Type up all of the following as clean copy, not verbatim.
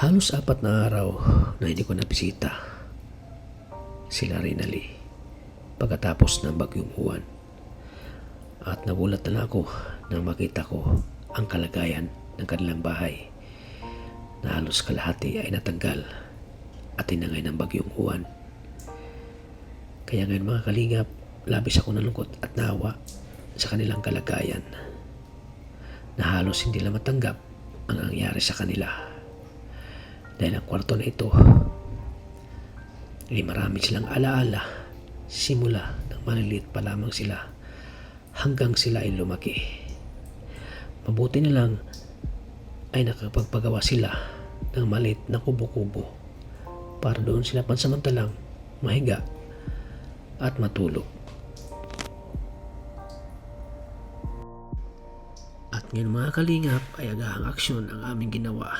Halos 4 na araw na hindi ko nabisita sila Rinalyn pagkatapos ng bagyong Juan. At nagulat na ako nang makita ko ang kalagayan ng kanilang bahay na halos kalahati ay natanggal at tinangay ng bagyong Juan. Kaya ngayon mga kalingap, labis ako nalungkot at naawa sa kanilang kalagayan na halos hindi lang matanggap ang nangyari sa kanila. Dahil ang kwarto na ito ay marami silang alaala simula nang maliliit pa lamang sila hanggang sila ay lumaki. Mabuti na lang ay nakapagpagawa sila ng maliit na kubo-kubo para doon sila pansamantalang mahiga at matulog. At ngayon mga kalingap ay agahang aksyon ang aming ginawa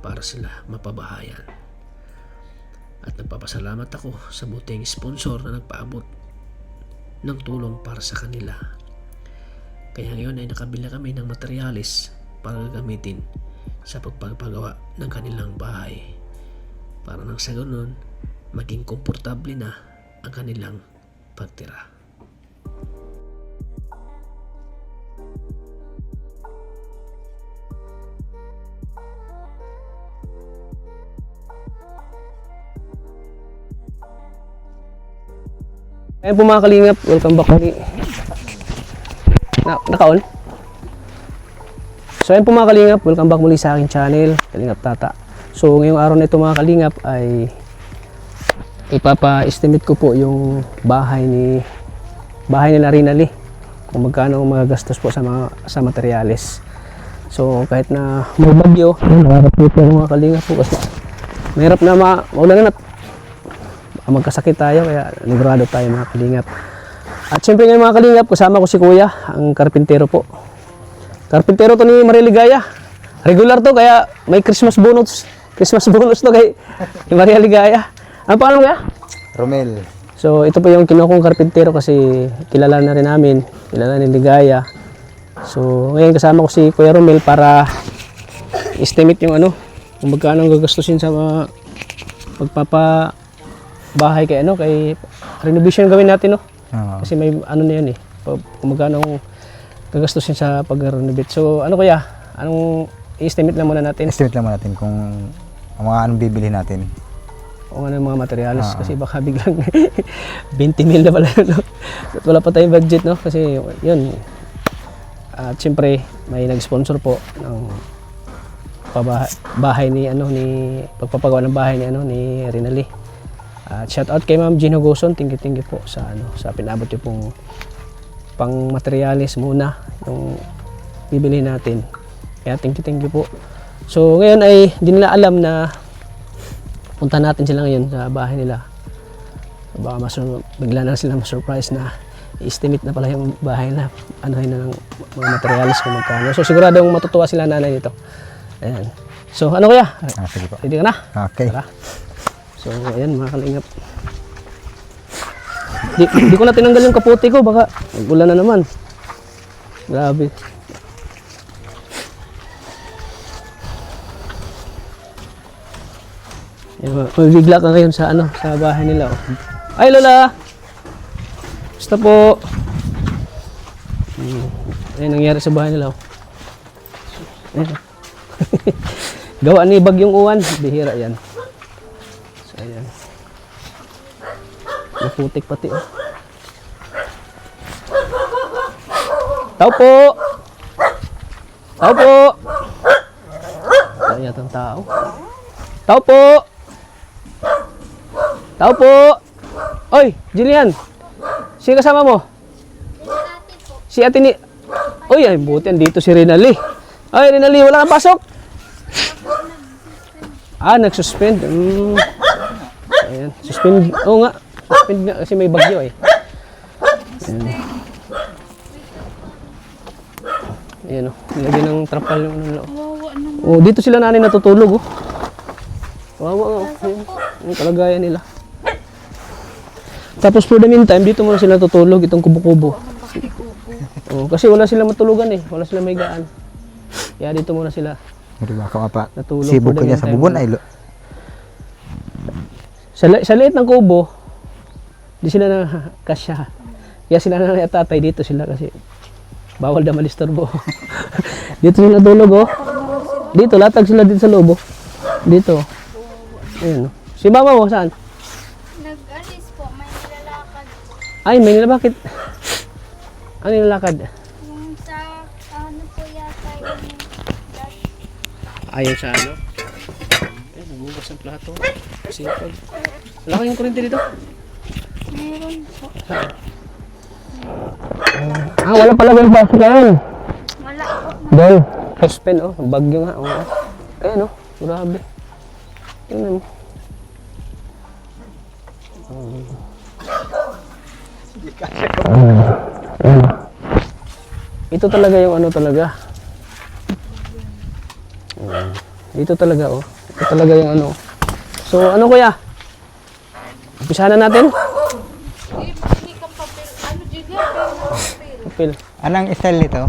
para sila mapabahayan. At nagpapasalamat ako sa buting sponsor na nagpaabot ng tulong para sa kanila. Kaya ngayon ay nakabila kami ng materyales para gagamitin sa pagpapagawa ng kanilang bahay. Para nang sa ganun, maging komportable na ang kanilang pagtira. Ayan po mga kalingap, welcome back ulit. Naka-on? So ayan po mga kalingap, welcome back muli sa aking channel, Kalingap Tata. So ngayong araw na ito mga kalingap ay ipapa-estimate ko po yung bahay nila Rinalyn, kung magkano magagastos po sa materyales. So kahit na may bagyo, nakakapit po mga kalingap po kasi mahirap na maulan na magkasakit tayo, kaya ligurado tayo mga kalingap. At syempre ngayon mga kalingap, kasama ko si Kuya, ang karpintero po. Karpintero to ni Mariligaya. Regular to, kaya may Christmas bonus to kay Mariligaya. Ano pangalan mo Kuya? Romel. So ito po yung kinuha kong karpintero kasi kilala na rin namin, kilala ni Ligaya. So ngayon kasama ko si Kuya Romel para estimate yung kung magkano ang gagastusin sa bahay kay renovation gawin natin kasi may na yan kung magkano gagastusin sa pag-renovate. So Kuya, anong i-estimate lang muna natin? Estimate lang muna natin kung mga anong bibili natin. Kung ano yung mga materials kasi baka biglang 20 mil na pala at wala pa tayong budget kasi yun. At siyempre may nag-sponsor po ng bahay ni pagpapagawa ng bahay ni Rinalyn. At shout out kay Ma'am Gino Goson, thank you po sa pinabot yung pong pang materials muna yung bibili natin. Kaya thank you po. So ngayon ay hindi nila alam na punta natin sila ngayon sa bahay nila. Baka bigla na sila ma-surprise na i-estimate na pala yung bahay na anuhin na ng mga materials kung magkano. So siguradong matutuwa sila nanay dito. Ayan. So Kuya? Sige po. Ready ka na? Okay. Tara. So ayan mga kalingap. Di ko na tinanggal yung kaputi ko, baka ulan na naman. Grabe. Magbigla ka ngayon sa bahay nila. Ay Lola! Basta po. Ayan nangyari sa bahay nila. Ayan. Gawa ni bagyong Juan, bihira yan. So ayan. Naputik pati Tao po! Tao po! Ano yata ang tao? Tao po! Tao po! Oy, Jillian! Sino kasama mo? Si ate ni... Uy, ay buti, andito si Rinalyn. Ay, Rinalyn, wala kang pasok? Nag-suspend. Ayan, suspend. Oo nga. Suspend nga kasi may bagyo Ayan nilagyan ng trapal yung dito sila nanay natutulog Kawawa yung kalagayan nila. Tapos for the meantime, dito muna sila tutulog itong kubo-kubo. Kasi wala sila matulugan wala sila may gaan. Kaya dito muna sila Hindi baka mapa. Natulog Sibog po ka din niya yung sa time bubon na- ay Sa liit ng kubo, di sila na kasya. Kaya sila na at tatay dito sila kasi bawal na malistorbo. Dito sila tulog oh. Dito, latag sila dito sa loob oh. Dito. Ayun oh. Si mama mo, saan? Nag-alis po, may nilalakad po. Ay, may nila, bakit? Ano yung lakad? Yung sa, ano po yata yung Ayaw sa ano? Ay, nagugas ng plato. Sipag. Wala kayong kurente dito? meron po. Wala pala yung basa kayan. Wala po. Doon. Suspend oh. Bagyo nga. Oh. Ayan oh. Grabe. Tingnan mo. Ito talaga yung ano talaga. Dito talaga oh. Ito talaga yung ano. So ano kuya? Umpisahan na natin? Hindi ka papel. Ano, Julia? Papel. Papel. Anong style nito?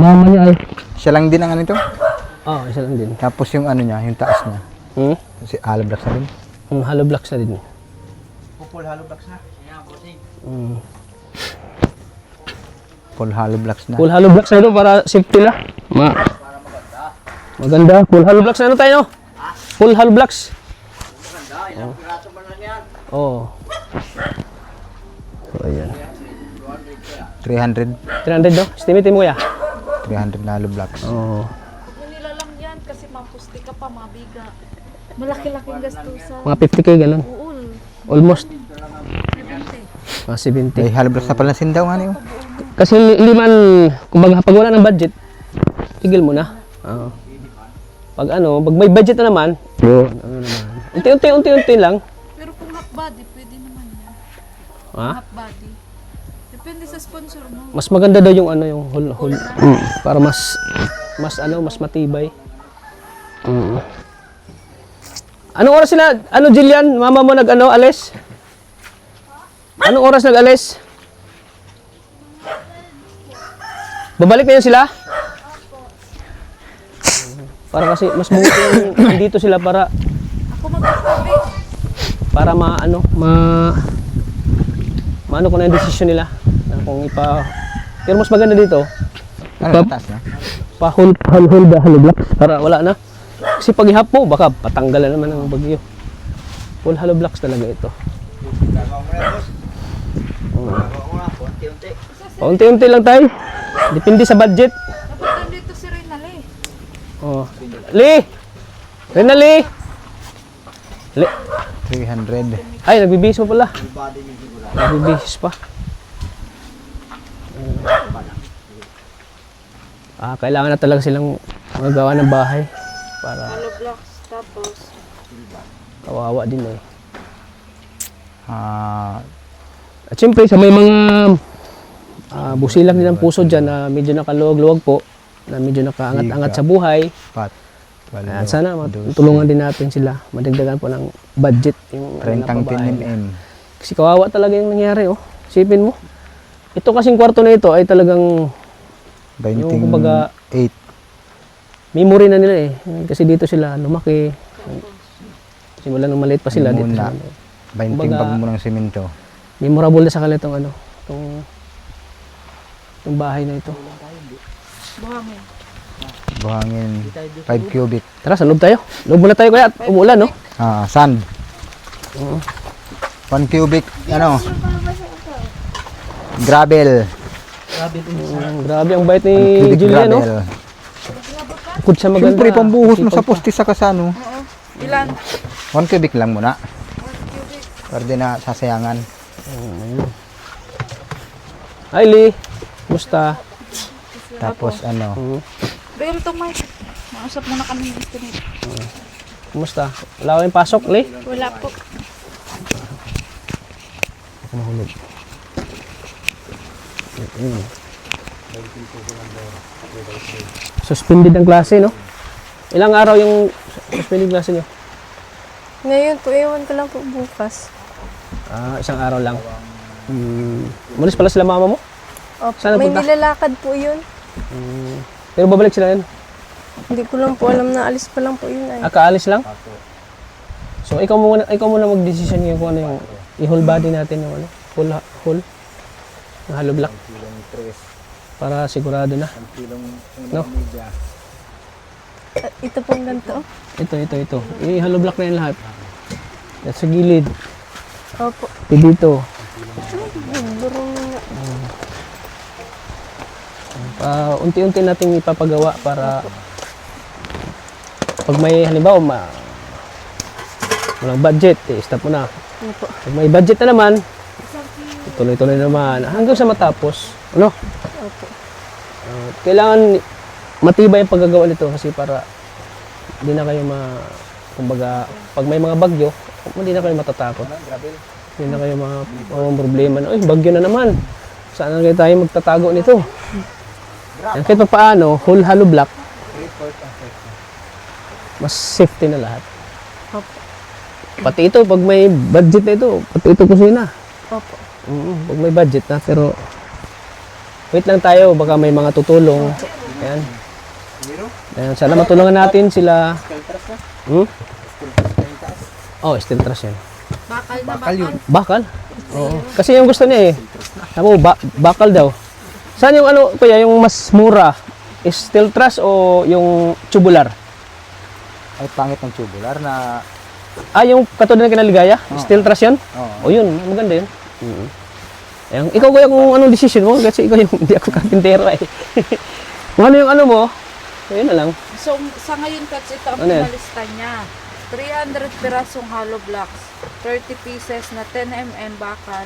Mama niya ay. Siya lang din ang ano ito. Oo, isa lang din. Tapos yung ano niya, yung taas niya. Si hollow blocks na rin. Hollow blocks na din. Full hollow blocks na. Mm. Full hollow blocks na. Full hollow blocks na ito para safety lang. Maganda. Full hollow blocks na ito tayo, no? Full hollow blocks. Maganda. Ilang piraso ba lang yan? Oo. So, ayan. 300. 300, no? Estimate mo, kuya? 300 na hollow blocks. Oo. Yung nilalang yan kasi mapusti ka pa, mabiga. Malaki-laking gastusan. Mga 50k, ganun. Uul. Almost. 70. Mga 70. May hollow blocks na pala sindaw nga niyo. Kasi liman, kumbaga pag wala ng budget, tigil mo na. Oo. Pag ano, pag may budget na naman, yun, ano naman. Unti-unti lang. Pero kung half body, pwede naman yan. Ha? Half body. Depende sa sponsor mo. Mas maganda daw yung ano, yung whole. Para mas ano, mas matibay. Anong oras sila, ano Jillian, mama mo nag-ano, alis? Anong oras nag-alis? Babalik na yun sila? Para kasi mas mabuti yung dito sila para Ako magkakabi. para maano maano ko na yung desisyon nila na kung pero mas maganda dito Ano, taas na? pa-hold blocks para wala na kasi pag ihap mo baka patanggalan naman ng bagyo. Full hollow blocks talaga ito. Paunti-unti lang tayo, depende sa budget. Dapat nandito si Rinale. Oh. Rinali 300. ay nagbibihis pa pala, nagbibihis pa. Kailangan na talaga silang magawa ng bahay para Hollow blocks. Tapos, kawawa din eh. At syempre sa may mga busilang din ang puso dyan na medyo nakaluwag-luwag po, na medyo nakaangat-angat sa buhay. Pat. Ayan, sana matulungan din natin sila, madagdagan po ng budget yung 30 pabahay. PNM. Kasi kawawa talaga yung nangyari oh. Isipin mo. Ito kasing kwarto na ito ay talagang 28. yung kumbaga memory na nila eh. Kasi dito sila lumaki. Simula nung maliit pa sila dito. Muna. Sila. 20 Kumbaga, bag mo ng simento. Memorable na sa kanila itong ano, itong bahay na ito. buhangin. Buhangin 5 cubic. Tara, sa loob tayo. Loob muna tayo kuya at umulan no? Sand. 1 cubic, ano? Gravel. Grabe ang bait 1 ni cubic Julia no? gravel. Bukod sa maganda. Siyempre, pambuhos mo sa sipag pa. poste sa kasano. Oo. Ilan? 1 cubic lang muna. 1 cubic. Para di na sasayangan. Hi Lee, musta? Tapos ano, Bigyan mo itong mic. Mausap muna kami ng estimate. Kumusta? Wala kayong pasok, Lee? Wala po. Suspended ang klase, no? Ilang araw yung suspended klase nyo? Ngayon po, ewan ko lang po bukas. Isang araw lang. Malis pala sila mama mo? Opo, Saan may napunta? nilalakad po yun. Pero babalik sila yan. Hindi ko lang po alam na alis pa lang po yun ay. Kaalis lang? So ikaw muna mag-decision ngayon kung ano yung i-whole body natin yung ano, whole na hollow block Kilong 3. para sigurado na. Kilong No? media. Ito pong ganito. Ito. I-hollow block na yan lahat. At sa gilid, Opo. dito. Burong na. Unti-unti nating ipapagawa para pag may halimbawa walang budget, stop mo na. Opo. Pag may budget na naman, tuloy-tuloy naman hanggang sa matapos. Ano? Opo. Kailangan matibay ang paggagawa nito kasi para hindi na kayo kumbaga, pag may mga bagyo, hindi na kayo matatakot. Hindi na kayo mga problema na, bagyo na naman. Saan na kayo tayo magtatago nito? Yan, kahit pa paano, whole hollow block, mas safety na lahat. Opo. Pati ito, pag may budget na ito, pati ito kusina. Opo. Pag may budget na, pero wait lang tayo, baka may mga tutulong. Ayan. Ayan, sana matulungan natin sila. Oh, steel truss yan. Bakal na bakal. Bakal? Oo. Kasi yung gusto niya Tamo, bakal daw. Saan yung ano, kuya, yung mas mura? Is steel truss o yung tubular? Ay, pangit ng tubular na... Yung katulad ng kinaligaya? Steel truss yun? Oo. O yun, maganda yun. Ayan, ikaw kuya kung anong decision mo, kasi ikaw yung, hindi ako karpintero eh. Kung ano yung ano mo, yun na lang. So, sa ngayon, Kats, ito ang Ano yan? pinalista niya. 300 pirasong hollow blocks, 30 pieces na 10 mm bakal,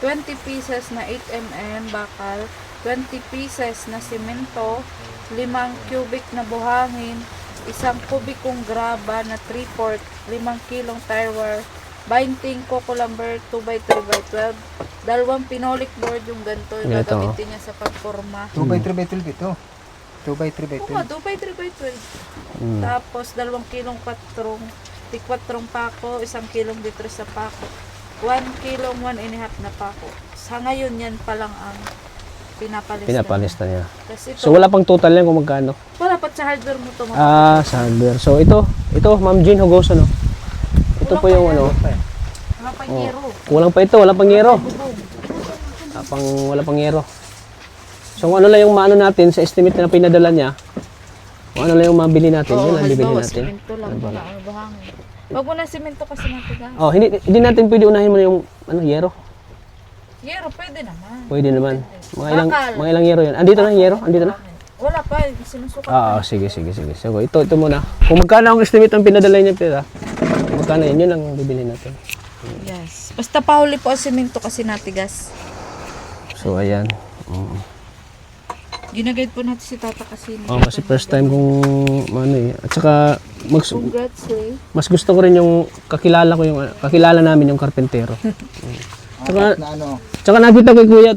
20 pieces na 8 mm bakal, 20 pieces na simento, 5 cubic na buhangin, 1 kubikong graba na 3/4, 5 kilong tire wire, binding coco lumber 2x3x12, 2 pinolik board yung ganito, yung Ganito, gagamitin niya sa pagporma. 2x3x12 ito. 2x3x12. Oo, 2x3x12. Tapos, 2 kilong patrong, 4 pako, 1 kilong litro sa pako, 1 kilong 1.5 na pako. Sa ngayon, yan pa lang ang pinapalista. Pinapalista niya. Kasi ito, So wala pang total yan kung magkano. wala pa sa hardware mo ito. Sa hardware. So ito, Ma'am Jean Hugoso, no? Ito po yung ano. Wala pa yero. Kulang pa ito, wala pang yero. Wala pang yero. So kung ano lang yung maano natin sa estimate na pinadala niya, kung ano lang yung mabili natin, yun ang bibili natin. Simento lang, wala ang buhangin. Wag mo na simento kasi matigas. Oh, hindi natin pwede unahin mo yung yero. Yero, pwede naman. Pwede naman. Bakal. Mga ilang yero yan. Andito na yung yero? Andito na? Wala pa, sinusukat. Sige. So ito muna. Kung magkano ang estimate ang pinadala niya pera, magkano yun ang bibili natin. Yes. Basta pahuli po ang simento kasi natigas. So ayan. Ginaguide po natin si Tata kasi. Kasi first time kong At saka Congrats eh. mas gusto ko rin yung kakilala namin yung karpentero. Tsaka, Na ano, tsaka nakita kay kuya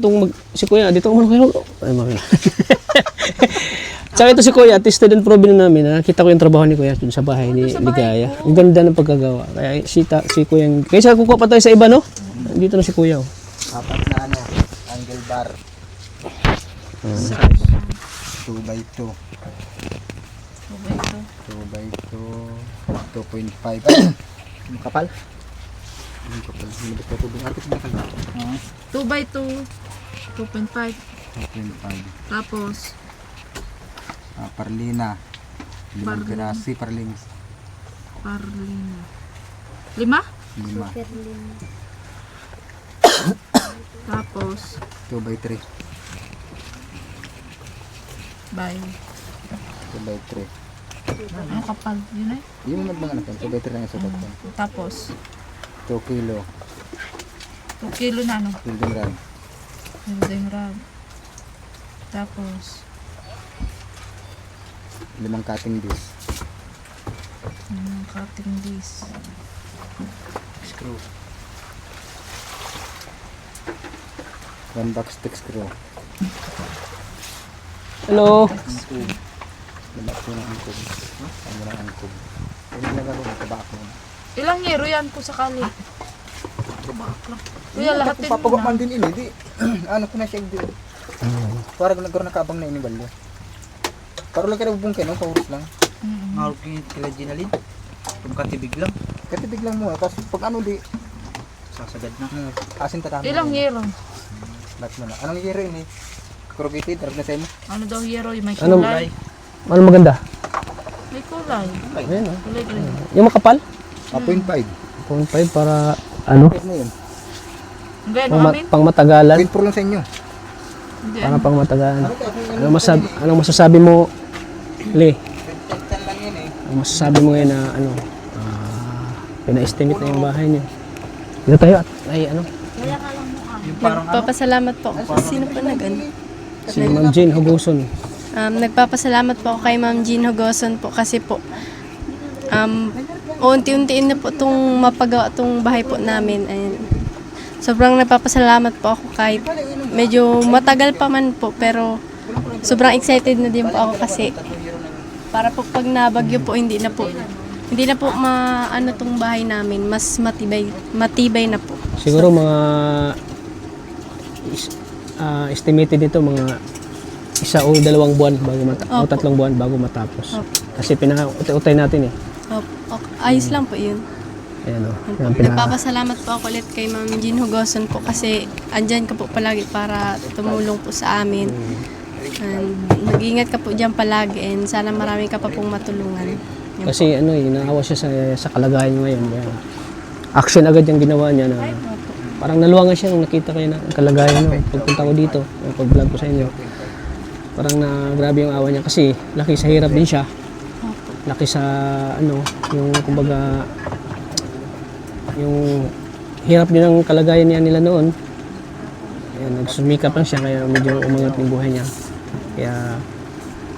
si kuya, dito ko kuya. Ay, mami. Tsaka ito si kuya, tested and proven na namin. Nakita ko yung trabaho ni kuya dun sa bahay ni Ligaya. Ang ganda ng pagkagawa. Kaya si kuya, kaysa kukuha pa tayo sa iba, no? Dito na si kuya. 4 na ano, angle bar. 2x2. 2x2. 2.5. Ang kapal? Ang kapal. Hinabit ko tubig. Ate, kumakal ba? 2x2, 2.5. 2.5. Tapos, Parlina. 5 pirasi, parlins. parlina. 5? 5. Tapos, 2x3. bye. 2x3. Ano kapal? Yun eh. Yung mga natin, 2x3 lang yung sukat ko. Tapos, 2 kilo. 2 kilo na ano? Building rod. Building rod. Tapos, 5 cutting disc. cutting disc. Screw. 1 box stick screw. Hello. Labas ko ng angkog. Ang walang angkog. Hindi na gagawin, tabak mo. Ilang yero yan kung sakali? Kuya, lahat din Papagawa mo man na. din ini, di. Ano ko na siya din. Para nagkaroon nakabang na ini balyo. Paro lang ka nagbungkay, no? Paurus lang. Ngarap yung kila Ginalin. Tumkatibig lang. Katibig lang mo, tapos pag ano di, Sasagad na. asin tatama. Ilang yero? Lahat mo na. Anong year yun eh? Corrugated, tarap na sa'yo mo. Ano daw yero? May Ano? kulay. Ano maganda? May kulay. Ayan, oh. Kulay green. Yung makapal? 0.5. 0.5 para ano? Kahit na yun. Hindi, ano amin? Pang matagalan. 0.4 lang sa inyo. Hindi, Para pang matagalan. Anong masasabi mo, Le? lang yun eh. Ang masasabi mo ngayon na ano, pina-estimate na yung bahay niyo. Dito tayo at ay ano, Yung parang Nagpapasalamat po ako. Sino po nag-ano? si Ma'am Jean Hugoson. Nagpapasalamat po ako kay Ma'am Jean Hugoson po kasi po unti-untiin na po itong mapagawa itong bahay po namin. Ayun. Sobrang nagpapasalamat po ako kahit medyo matagal pa man po pero sobrang excited na din po ako kasi para po pag nabagyo po hindi na po maano tong bahay namin, mas matibay na po. Siguro mga estimated nito mga 1 o 2 buwan bago o 3 buwan bago matapos. Kasi pinaka-utay natin eh. Okay. Ayos lang po yun. Ayan o. Yan, Nagpapasalamat po ako ulit kay Ma'am Jean Hugoson po kasi andyan ka po palagi para tumulong po sa amin. And mag-ingat ka po dyan palagi and sana marami ka pa pong matulungan. Yun kasi ano eh, naawa siya sa kalagayan niya ngayon. Kaya action agad yung ginawa niya na parang naluwangan siya nung nakita kayo na ang kalagayan niya. Pagpunta ko dito, pag-vlog ko sa inyo. Parang grabe yung awa niya kasi laki sa hirap din siya. Laki sa ano, yung kumbaga yung hirap din ang kalagayan niya nila noon. Ayan, nagsumikap lang siya kaya medyo umangat yung buhay niya. Kaya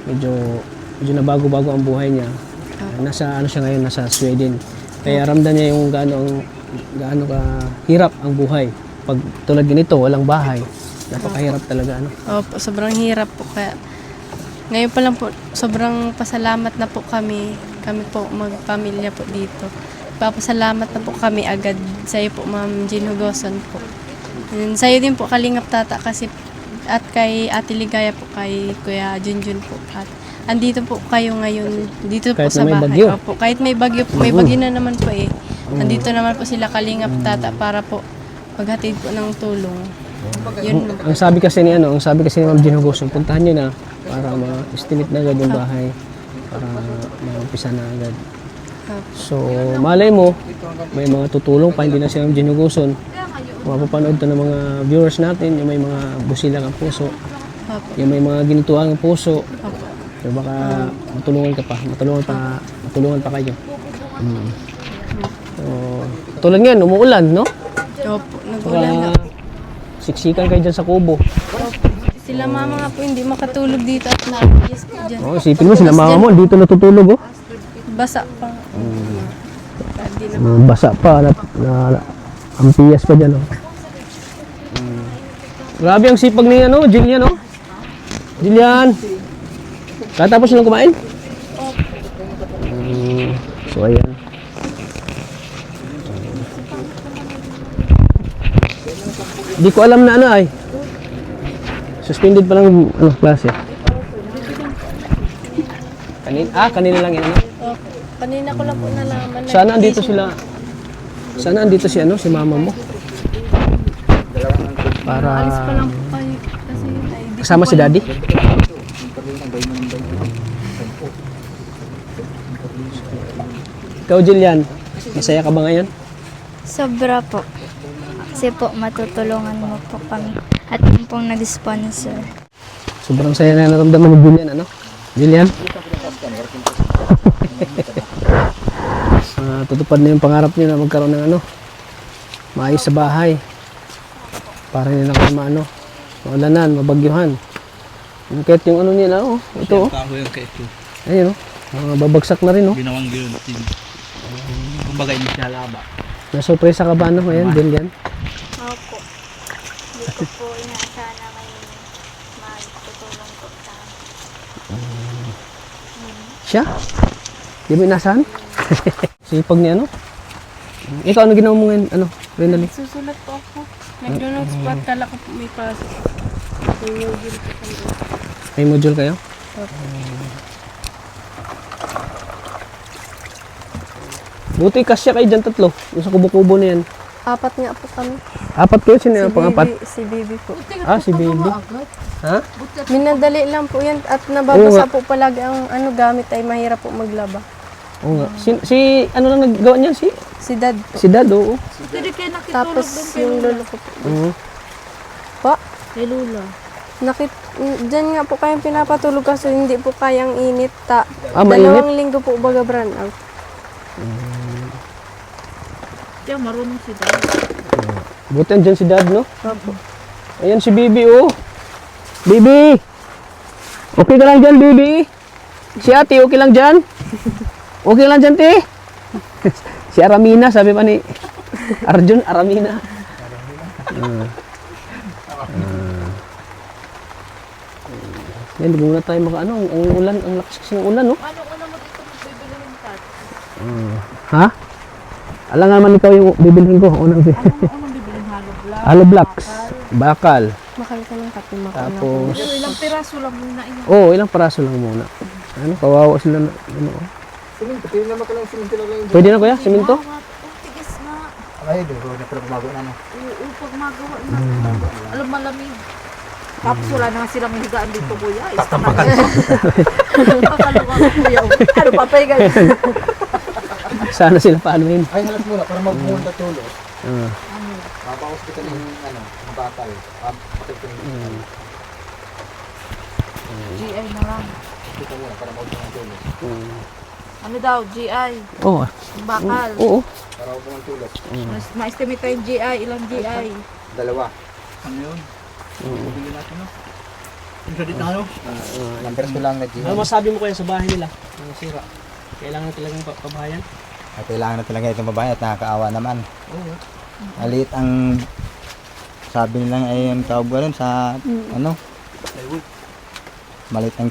medyo nabago-bago ang buhay niya. Nasa ano siya ngayon, nasa Sweden. Kaya ramdam niya yung gaano ka hirap ang buhay. Pag tulad ganito, walang bahay. Napakahirap talaga ano. Opo, sobrang hirap po kaya ngayon pa lang po sobrang pasalamat na po kami po magpamilya po dito. Papasalamat na po kami agad sa iyo po Ma'am Jean Hugoson po. And sa iyo din po Kalingap Tata kasi at kay Ate Ligaya po kay Kuya Junjun po at andito po kayo ngayon dito po Kahit sa na may bahay. bagyo. Opo, kahit may bagyo po, may bagyo na naman po eh. Nandito naman po sila Kalingap Tata para po maghatid po ng tulong. Yun. Ang sabi kasi ni Ma'am Jean Hugoson, puntahan niyo na para ma-estimate na agad yung bahay para ma-umpisa na agad. So, malay mo, may mga tutulong pa, hindi na si Ma'am Jean Hugoson. Mapapanood to ng mga viewers natin, yung may mga busilang ang puso, Opo. yung may mga ginituang ang puso. Opo. So, baka matulungan pa kayo. So, tulad ngayon, umuulan, no? Opo, nag-ulan na. Baka siksikan kayo dyan sa kubo. Sila mama nga po hindi makatulog dito at nakakiyas po dyan. Oh, isipin mo, sila mama mo, dito natutulog, oh. Basa pa. Hindi na. Basa pa, ang piyas pa dyan, oh. Grabe ang sipag ni, Jillian, oh. Jillian! Katapos lang kumain? So, ayan. Di ko alam na ay. Suspended pa lang klase. Kanina lang yan, Opo. Kanina ko lang po nalaman na. Sana andito sila. Sana andito si si mama mo. Para Alis pa lang po kayo. Kasi ay, di kasama si daddy. Ikaw, Jillian, masaya ka ba ngayon? Sobra po. Kasi po, matutulungan mo po kami. At yung pong nag-sponsor. Sobrang saya na naramdaman ni Jillian, ano? Jillian? Tutupad na yung pangarap niyo na magkaroon ng maayos sa bahay. Para hindi na kayo maulanan, mabagyuhan. Kahit yung niya na, ito, kahoy ang kaito. ayun, mga babagsak na rin, Ginawang guillotine. Kumbaga hindi siya laba. Nasurpresa ka ba, ngayon, Jillian? Opo. Hindi ko po inaasahan na may magtutulong po sa amin. Siya? Di mo inasahan? Sipag ni Ikaw, ano ginawa mo ngayon, Renali? Susulat po ako. Nag-download po at kala ko po may pasok. May module po kami. May module kayo? Buti kasya kayo dyan tatlo. Yung sa kubo-kubo na yan. 4 nga po kami. 4 kayo, sino yung pang-apat? Si Bibi po. Ah, si Baby. Ha? Minadali lang po yan at nababasa po palagi ang gamit ay mahirap po maglaba. Oo nga. Si ano lang naggawa niyan? Si Dad. Si Dad, oo. Pwede kayo nakitulog Tapos doon kay yung Lula. lolo ko po. Oo. Po? Kay Lula. Diyan nga po kayong pinapatulog kasi hindi po kayang init. Mainit? 2 linggo po baga brand out. Kaya marunong si Dad. Buti andyan si Dad, no? Opo. Ayan si Bibi, oh. Bibi! Okay ka lang dyan, Bibi? Si ate, okay lang dyan? Okay lang dyan, te? Si Aramina, sabi pa ni Arjun, Aramina. Yan, di muna tayo maka, ang ulan, ang lakas kasi ng ulan, no? Ano una mo dito magbibili ng tat? Ha? Alam nga naman ikaw yung bibilhin ko. Unang Unang bibili ng hollow block. Halo blocks, bakal. Makal ka ng kape mo. Tapos, Pero ilang piraso lang muna yun. oh, ilang paraso lang muna. Ano, kawawa sila na, ano, oh. Siminto, pili naman ko lang siminto lang yung Pwede na kuya, siminto? Tigis na. ay, doon na pala bumago na no. Oo, pag magawa na. Alam malamig. Tapos wala na nga silang higaan dito, kuya. Istamakan. Kakaluwa ko, kuya. Ano, papay guys. Sana sila paanuhin. Ay, halat muna para magpunta tulo. Ah. Papa-hospital yung yung bakal. GI na lang. Dito muna para magpunta tulo. Ano daw, GI? Oo. Yung bakal. Oo. Para magpunta tulo. Ma-estimate tayong GI. Ilang GI? 2. Ano yun? Bili natin, no? Yung sa dito, ano? Numbers ko lang na G. Ano masabi mo kaya sa bahay nila? Ang sira. Kailangan talagang pabahayan? At kailangan na talaga itong babae at nakakaawa naman. Alit ang sabi nila ay ang tawag ba rin sa ano? Malit ang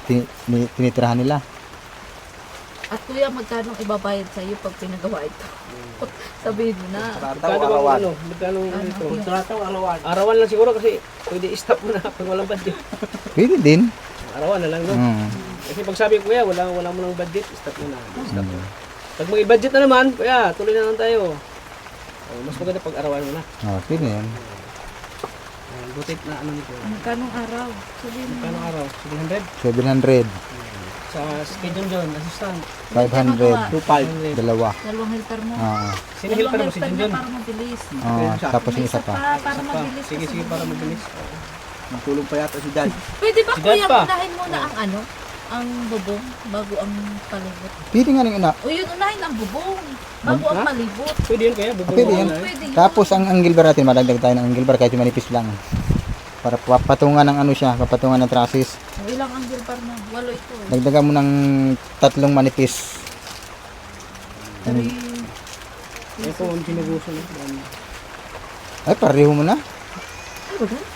tinitirahan nila. At kuya, magkano ibabayad sa iyo pag pinagawa ito? Sabihin mo na. Magkano ito? Arawan lang siguro kasi pwede i-stop mo na pag walang budget. Pwede din. Arawan na lang, no? Kasi pag sabi ko kuya, wala mo lang budget, stop mo na. Stop. Pag may budget na naman, kuya, tuloy na lang tayo. Mas maganda pag arawan mo na. Pwede yan. Butit na ano nito. Magkano araw? Sabihin mo. Magkano araw? 700? 700. Sa schedule John, assistant. 500. 2,500. Dalawa. 2 helper mo. Sino helper mo? Si John John? Para mabilis. Tapos yung isa pa. Para mabilis. Sige, sige, para mabilis. Magtulong pa yata si Dad. Pwede ba Si Dad kuya, pa. unahin muna ang ano? Ang bubong bago ang palibot. Pwede nga rin ina. O yun, unahin ang bubong bago ang palibot. Pwede yun kaya? Pwede yan. Pwede yun. Tapos ang angle bar natin, madagdag tayo ng angle bar kahit yung manipis lang. Para papatungan ng ano siya, papatungan ng trusses. O, ilang angle bar na? 8 ito eh. Dagdagan mo ng 3 manipis. Ito ang sinuguso na. Ay, pareho mo na.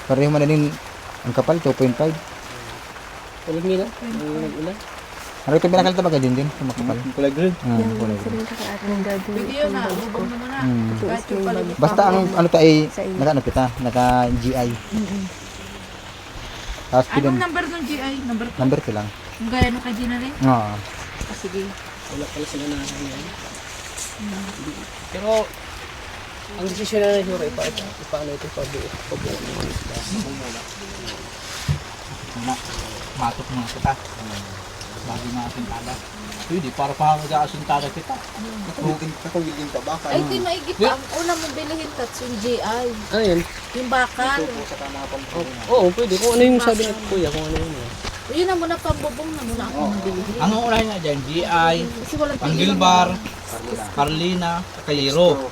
Pareho mo na din ang kapal, 2.5. Tulig nila? Ulan? Ano ito binakalta ba ka din? Makapal. Kulay green. Kulay. Pwede yun na, bubong mo muna. Kahit yung palibot. Basta ang ano tayo ay naka-ano kita, naka-GI. Tapos Anong pinun number ng GI? Number 2? number ko lang. Yung gaya ng kay Gina rin? Oo. Sige. Wala pala sila na yan. Pero, ang desisyon na siguro, ipaano ito, pabuo. Matok mga kita. Bago natin tada. Pwede, para pa mag-aasuntada kita. Kakawigin ka ba? Ay, di maigit pa. Ang una mong bilihin tats yung GI. Ano yun? Yung bakal. Oo, pwede. Kung ano yung sabi ng kuya, kung ano yun. O yun na muna pambubong na muna akong bilihin. Ang unahin nga dyan, GI, Kasi walang Panggilbar, Carlina, tsaka Hero.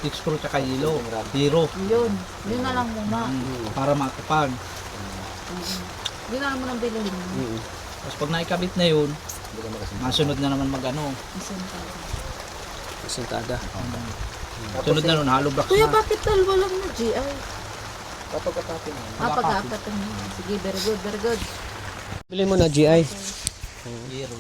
X-Pro tsaka Hero. Yun. Yun na lang muna. Para makapag. Yun na lang muna bilihin. Tapos pag naikabit na yun, masunod na naman mag-ano. Kasuntada. Sunod na nun, hollow blocks Kuya, na. bakit dalawa lang na GI? Kapag-kapapin mo. Pag-apat na. Sige, very good, very good. Bilhin mo na GI. Hero.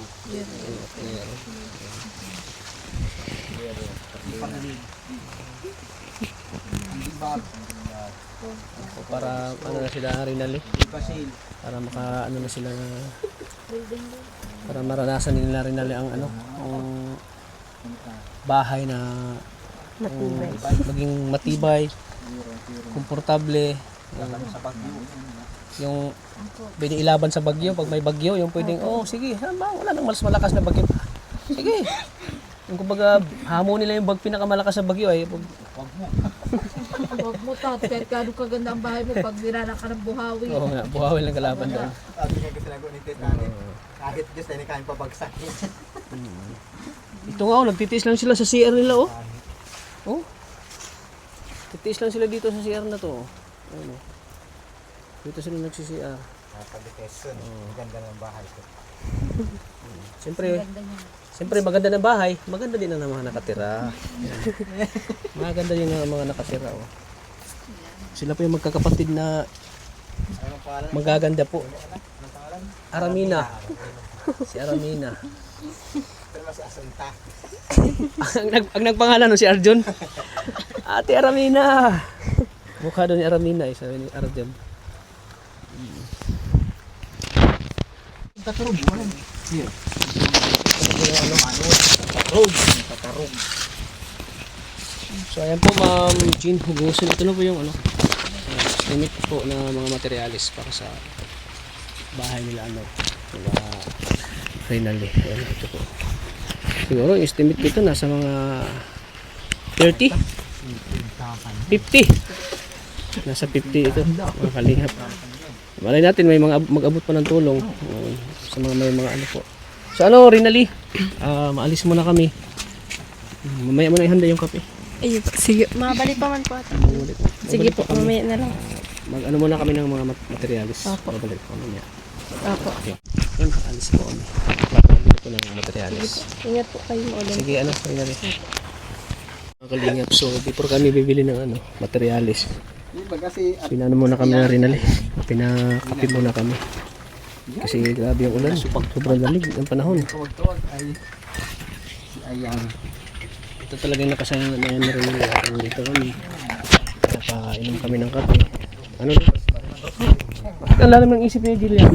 Para ano na sila rinali. Basil. Para maka ano na sila Para maranasan nila rin ang ano, ang bahay na maging matibay, komportable, yung pwedeng ilaban sa bagyo pag may bagyo, yung pwedeng sige, wala nang mas malakas na bagyo. Sige. Yung kumbaga hamon nila yung pinakamalakas na bagyo ay Huwag mo tat, kahit kano kaganda ang bahay mo pag dinala ka ng buhawi. oo nga, buhawi lang kalaban doon. Sabi nga kasi lago ni Titanic. Kahit Diyos na kain pabagsak. Ito nga, nagtitiis lang sila sa CR nila, oh. Titiis lang sila dito sa CR na to, Ayun, Dito sila nagsi-CR. Sabi Quezon, ganda ng bahay ko. Siyempre maganda ng bahay, maganda din ang mga nakatira. Maganda din ang mga nakatira, Sila po yung magkakapatid na magaganda po. Aramina. Si Aramina. Pero mas asunta. ang nagpangalan no si Arjun. Ate Aramina. Mukha doon ni Aramina, sabi ni Arjun. So ayan po Ma'am Jean Hugoson. Ito na po yung estimate po na mga materialis para sa bahay nila nila Rinaldi. Ayan, ito po. Siguro yung estimate dito nasa mga 30 50. Nasa 50 ito mga kalingap. Malay natin may mga mag-abot pa ng tulong sa mga may mga po. So Rinaldi, maalis muna kami. Mamaya mo na ihanda yung kape. Ayun po. Sige. Mabalik pa man po ata. Sige po, mamaya na lang. Mag-ano muna kami ng mga materialis. Opo. Babalik po mamaya. Opo. Okay. Yun, alis po kami. Babalik po ng materialis. Ingat po kayo ulit. Sige, Rinaldi. Mga kalingap, so before kami bibili ng materialis, Iba kasi pinano muna kami na Rinaldi. Pinakape muna kami. Kasi grabe yung ulan. Sobrang lamig ang panahon. tuwag-tuwag ay si Ayang. Ito talaga yung nakasayangan na yan na rin dito kami. Napainom kami ng kape. Ano na? Ang lalim ng isip niya, Jillian.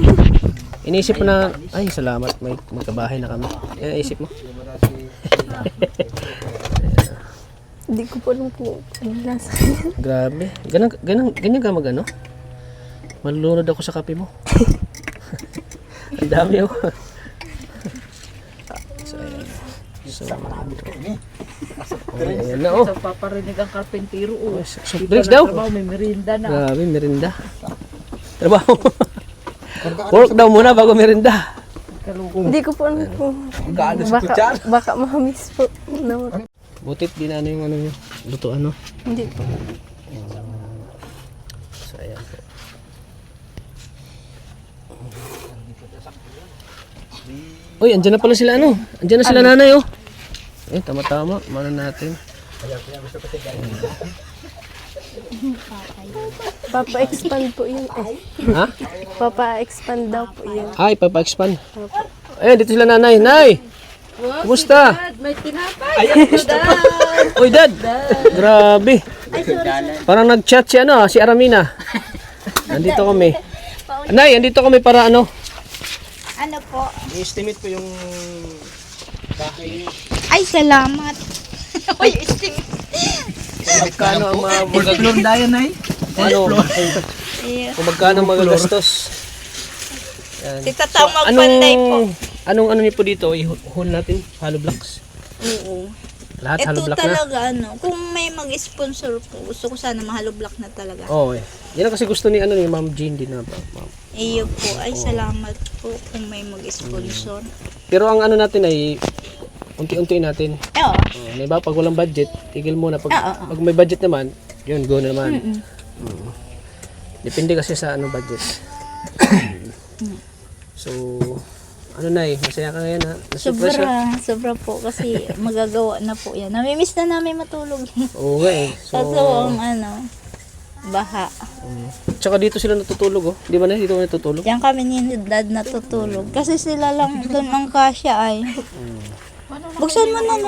Iniisip ko na, ay salamat, may magkabahay na kami. Isip mo? Hindi ko po lang po lasa. Grabe. Ganyan ka mag-ano? Malulunod ako sa kape mo. Ang dami oh. So, ayan. So, ayan na oh. Sa paparinig ang karpentero, Soft drinks daw. May merinda na. Grabe, merinda. Trabaho. Work daw muna bago merinda. Hindi ko po ano po. Baka ma-miss po. Butit din yung nyo. Lutuan no? Hindi po. So, ayan po. Uy, andyan na pala sila Andyan na sila nanay tama-tama. Mano natin. Papa-expand po yun Ha? Papa-expand daw po yun. Ay, papa-expand. Ayun, dito sila nanay. Nay! Kumusta? May tinapay. Uy, Dad! Grabe. Parang nag-chat si Aramina. Nandito kami. Nay, andito kami para Ano po? I-estimate po yung bahay. Ay, salamat. Uy, Magkano ang mga Dayan ay. kung magkano ang magagastos. Yan. Titatawag panday po. Anong niyo po dito? I-haul natin? Hollow blocks? Oo. Lahat hollow Ito block na? talaga kung may mag-sponsor po, gusto ko sana mahalo block na talaga. Oo Yan ang kasi gusto ni Ma'am Jean din na ma'am. Iyo po, ay salamat po kung may mag-sponsor. Pero ang natin ay unti-unti natin. Oo. May ba pag walang budget, tigil muna. Pag may budget naman, yun, go na naman. Depende kasi sa budget. So, masaya ka ngayon ha? Sobra po kasi magagawa na po yan. Namimiss na namin matulog. Oo nga So, Kaso baha. Tsaka dito sila natutulog Di ba na? Dito kami natutulog? Diyan kami ni Dad natutulog. Kasi sila lang doon ang kasya ay. Buksan mo na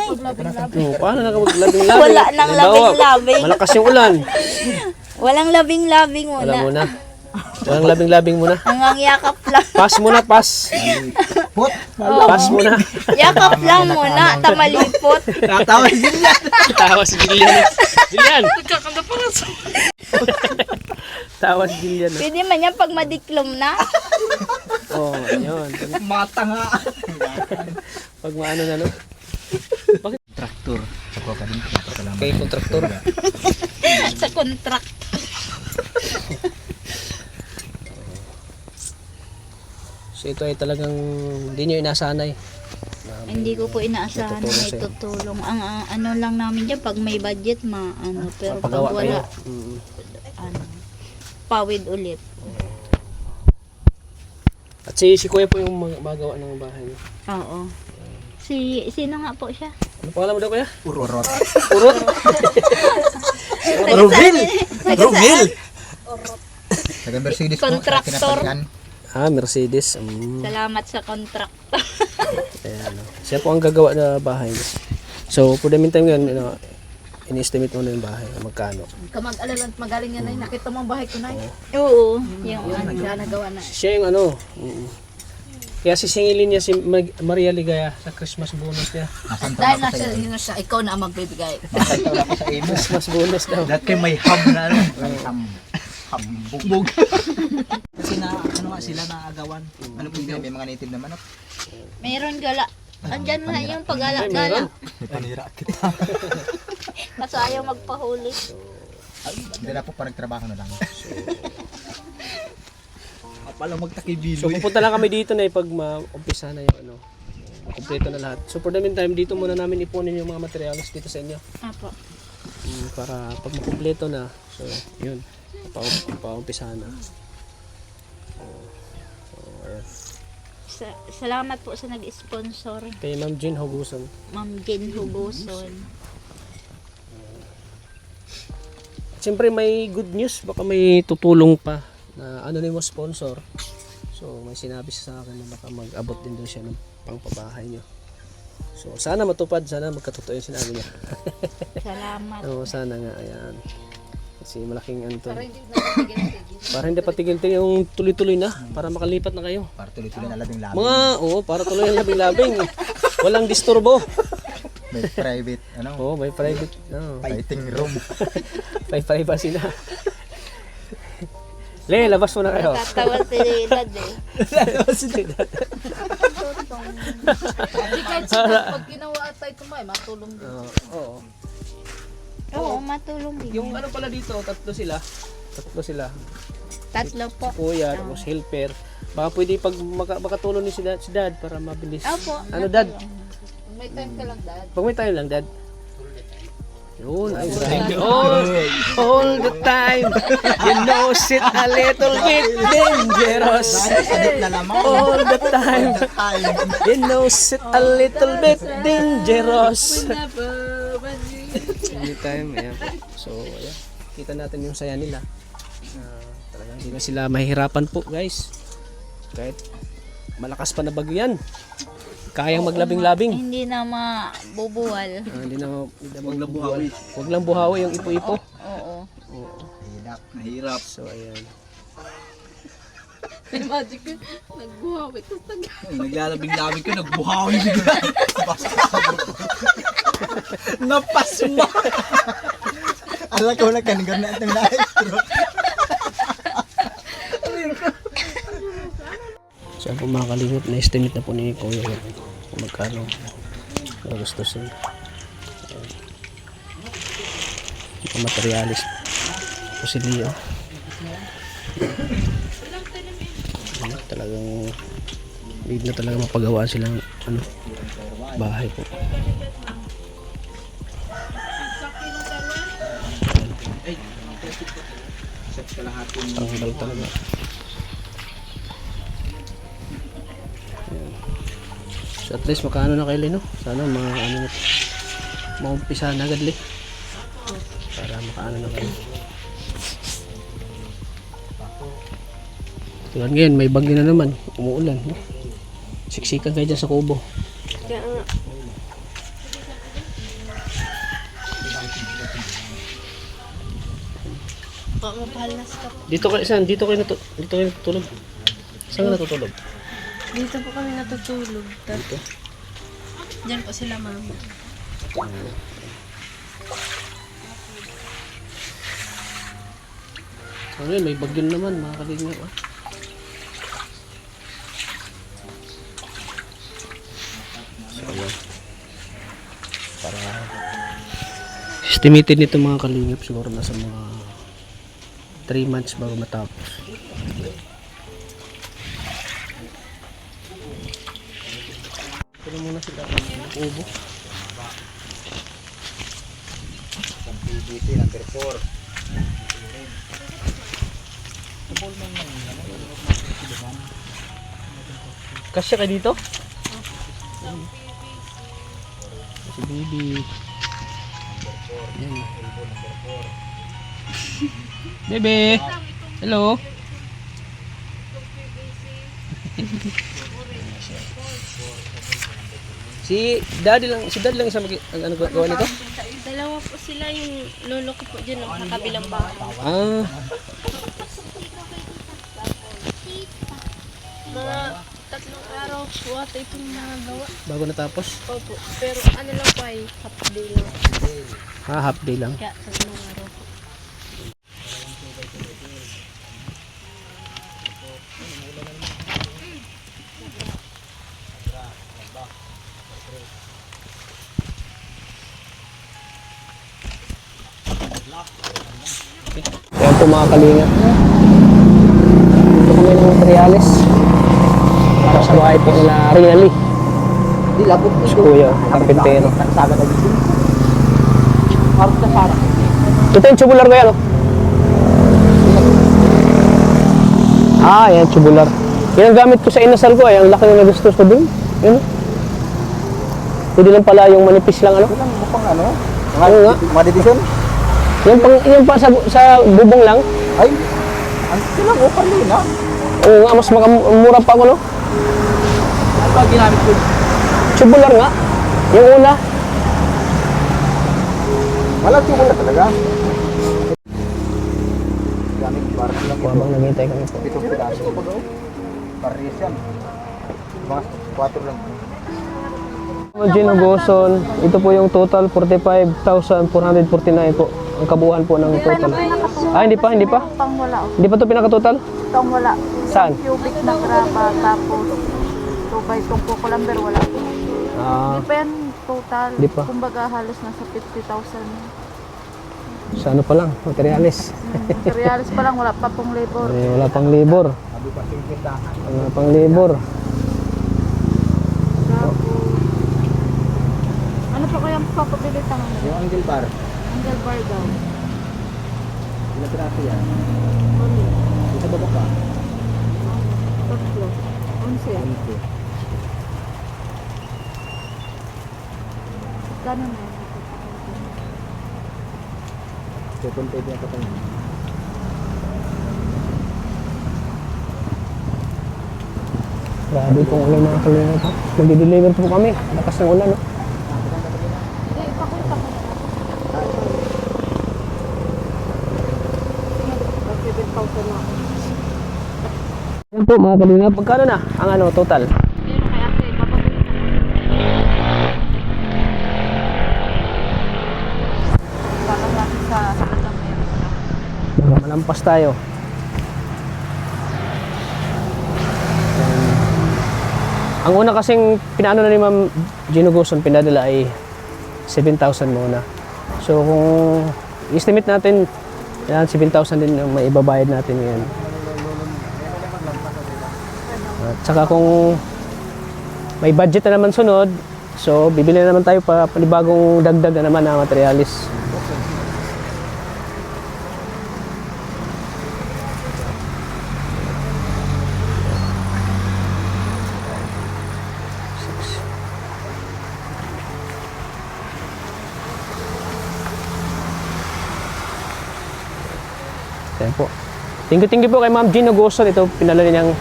Paano nakapaglabing-labing? Wala nang Halimbawa, labing-labing. Malakas yung ulan. Walang labing-labing Wala muna. Walang labing-labing muna. Hanggang yakap lang. Pass muna, pass. Put! Pass muna. Yakap lang muna, tamalipot. Tatawa si Jillian! Tawa si Jillian. Jillian! Tawa si Jillian. Pwede man yan pag madiklom na. Oh, ayun. Mata nga! Pag maano na, no? Traktor. Ako ka din. Kay kontraktor. Sa contract. So ito ay talagang hindi nyo inasanay. Hindi ko po inaasahan na may tutulong. Ang ano lang namin dyan, pag may budget, pero pag Pagawa kayo. wala, pawid ulit. At si Kuya po yung magawa ng bahay niyo. Oo. Sino nga po siya? Ano pangalan mo daw, Kuya? Urot. Urot? Rumil! Rumil! Taga Mercedes po. Kontraktor. Ah, Mercedes. Salamat sa contract. Ayan, no. Siya po ang gagawa na bahay niya. So, for the meantime ngayon, in-estimate mo na yung bahay. Magkano? Kamag-alala at magaling yan ay nakita mo ang bahay ko na. Oo. Yung Nagawa na. Siya yung ano. Kaya sisingilin niya si Maria Ligaya sa Christmas bonus niya. Dahil nasa yun siya, ikaw na ang magbibigay. Masay ako sa imo. Christmas bonus daw. Dati may ham na ano. Hambugbog. Kasi na, ano nga sila naagawan. Ano po yun? May mga native na manok. meron gala. Andyan na yung pagala-gala. May panira kita. Kaso ayaw magpahuli. Hindi na po pa nagtrabaho na lang. Palang So magtakibiloy. pupunta lang kami dito na pag ma-umpisa na yung ano. Kompleto na lahat. So for the meantime, dito muna namin ipunin yung mga materials dito sa inyo. Apo. Para pag makumpleto na, so yun, paumpisa na. So ayan. Salamat po sa nag-sponsor. Kay Ma'am Jean Huguson. Ma'am Jen Hugoson. Siyempre may good news, baka may tutulong pa na ano mo sponsor. So may sinabi siya sa akin na baka mag-abot din doon siya ng pangpabahay niyo. So sana matupad, sana magkatotoo yung sinabi niya. Salamat. Oo, sana nga, ayan. Kasi malaking ano to. Para hindi patigil-tigil yung tuloy-tuloy na, para makalipat na kayo. Para tuloy-tuloy na labing-labing. Para tuloy ang labing-labing. Walang disturbo. May private, ano? Oo, may private, Fighting room. may privacy na. Le, labas mo na kayo. Tatawa si Dad eh. Labas si Dad. Hindi kahit pag ginawa at tayo kumain, matulong din. Oo. Oo, matulong din. Yung ano pala dito, tatlo sila. Tatlo po. Kuya, tapos helper. Baka pwede pag makatulong ni si dad para mabilis. Opo. Ano dad? May time ka lang, Dad. Pag may time lang dad. Yun, ay grabe. All the time. You know, sit a little bit dangerous. All the time. You know, sit a little bit dangerous. Anytime, ayan po. So, ayan. Kita natin yung saya nila. Talagang hindi na sila mahihirapan po, guys. Kahit malakas pa na bagyo yan. Kayang maglabing-labing. Hindi na mabubuwal. Hindi na maglabuhawi. Huwag lang buhawi yung ipo-ipo. Oo. Nahirap. So, ayan. Imagine ko, nagbuhawi. Naglalabing-labing ko, nagbuhawi bigla. Napasma. Alam ko lang kanigor na itong na-extra. So, kung makakalingap, na-estimate na po ni Kuya kung magkano gustusin. Yung materialis po si Leo. Talagang need na talaga mapagawa silang bahay po. Tanggal talaga. So at least makaano na kayo, no? Sana maumpisa na agad li. Para makaano na kayo. Tulad ngayon, may bagyo na naman. Umuulan, no? Siksikan kayo dyan sa kubo. Mapahalas ka po. Dito kayo natutulog. Saan ka natutulog? Dito po kami natutulog. Dito? Diyan po sila mama. Ano yun, may bagyo naman mga kalingap. Para estimated nito mga kalingap siguro nasa mga 3 months bago matapos. Pero muna sila ubo. PVC number 4. Kasya ka dito? Si baby. Yan. Bebe. Hello. Si daddy lang isang ano gawa nito? Dalawa po sila yung lolo ko po dyan sa kabilang bahay. Ah, Mga 3 araw po ata itong nagawa. bago natapos. Opo. Pero ano lang po ay half day lang. Half day lang. Kaya 3 araw po. Ayan po mga kalingap. Ito kami ng materials para sa bahay po nila Rinali. Di labot ko. Si Kuya, karpintero. Saga na dito. Ito yung tubular ko yan, oh. Ah, yan, tubular. Yan ang gamit ko sa inasal ko, ang laki na nagustos ko dun. Yan, oh. Pwede lang pala yung manipis lang, ano. Ilang mo pang ano? Ano nga? Mga division? Yung pa sa bubong lang. Ay, ang sila ko kanina. Oo nga, mas mura pa ako, no? Ano ba ginamit ko? Tubular nga. Yung una. Wala tubular talaga. Gamit parang lang ito. Habang naghihintay kami po. Pitong piraso. Paris yan. Mga 4 lang. Gino Goson, ito po yung total 45,449 po. Ang kabuuan po ng total. Ah, hindi pa. Pang wala. Hindi pa ito pinaka-total? Pang wala. Saan? Cubic na graba, tapos 2x2 po number wala. Ah, Hindi pa yan total. Di pa. Kumbaga halos nasa 50,000. sa ano pa lang, materialis. Realis pa lang, wala pa pong labor. Wala pang labor. Wala pang labor. Ano pa kaya papabilit ang ano? Yung angle bar. Angle bar daw. Ilang piraso yan? Ano? Isa ba ka? Tatlo. 11. Gano'n na yun? Second page na patay. Grabe pong ulan mga kalingap ha. Nag-deliver po kami. Lakas ng ulan, no? Hindi, ipakita ko na. 7,000 na ako. Yan po mga kalingap. Pagkano na ang ano, total? Ayun, kaya ate, papabilit na. Baka natin sa halagang meron na. Baka malampas tayo. Ang una kasing pinaano na ni Ma'am Gino Goson, pinadala ay 7,000 muna. So kung estimate natin, yan 7,000 din ang maibabayad natin ngayon. At saka kung may budget na naman sunod, so bibili na naman tayo pa panibagong dagdag na naman na materialis. Ayan po. Thank you po kay Ma'am Gino Goson. Ito pinala niyang